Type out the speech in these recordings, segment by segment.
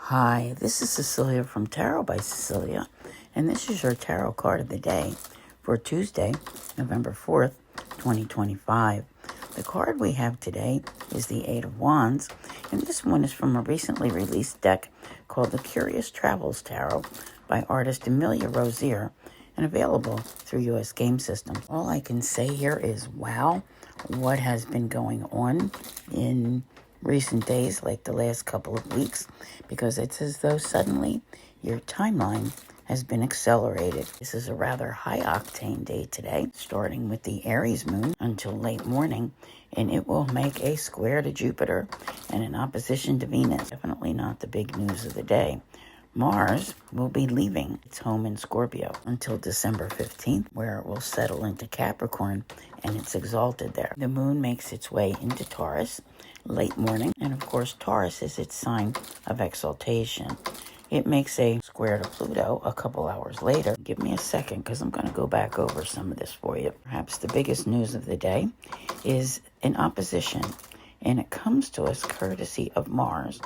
Hi, this is Cecilia from Tarot by Cecilia, and this is your tarot card of the day for Tuesday, November 4th, 2025. The card we have today is the Eight of Wands, and this one is from a recently released deck called the Curious Travels Tarot by artist Amelia Rosier and available through U.S. Game Systems. All I can say here is, wow, what has been going on in recent days, like the last couple of weeks, because it's as though suddenly your timeline has been accelerated. This is a rather high-octane day today, starting with the Aries moon until late morning, and it will make a square to Jupiter and an opposition to Venus. Definitely not the big news of the day. Mars will be leaving its home in Scorpio until December 15th, where it will settle into Capricorn, and it's exalted there. The moon makes its way into Taurus late morning, and of course Taurus is its sign of exaltation. It makes a square to Pluto a couple hours later. Give me a second because I'm going to go back over some of this for you. Perhaps the biggest news of the day is an opposition, and it comes to us courtesy of Mars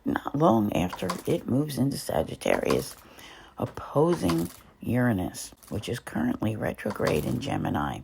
not long after it moves into Sagittarius, opposing Uranus, which is currently retrograde in Gemini.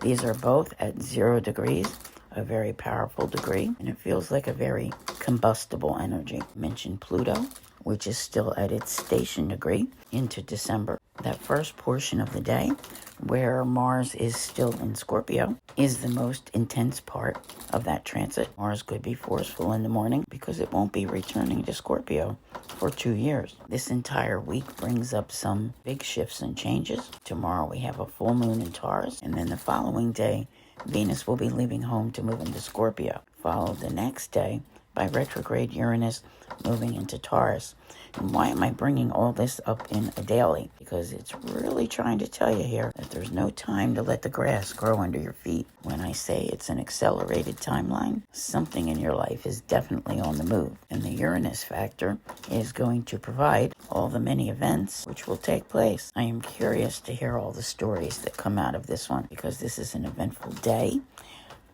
These are both at 0 degrees, a very powerful degree, and it feels like a very combustible energy. Mention Pluto, which is still at its station degree into December. That first portion of the day, where Mars is still in Scorpio, is the most intense part of that transit. Mars could be forceful in the morning because it won't be returning to Scorpio for 2 years. This entire week brings up some big shifts and changes. Tomorrow we have a full moon in Taurus, and then the following day, Venus will be leaving home to move into Scorpio, followed the next day by retrograde Uranus moving into Taurus. And why am I bringing all this up in a daily? Because it's really trying to tell you here that there's no time to let the grass grow under your feet. When I say it's an accelerated timeline, something in your life is definitely on the move. And the Uranus factor is going to provide all the many events which will take place. I am curious to hear all the stories that come out of this one, because this is an eventful day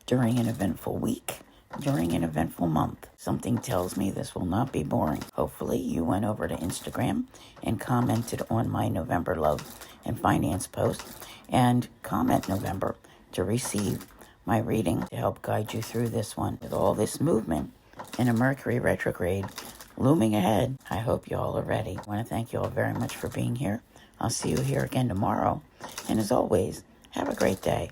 during an eventful week, during an eventful month. Something tells me this will not be boring. Hopefully you went over to Instagram and commented on my November Love and Finance post, and comment November to receive my reading to help guide you through this one. With all this movement in a Mercury retrograde looming ahead, I hope you all are ready. I want to thank you all very much for being here. I'll see you here again tomorrow. And as always, have a great day.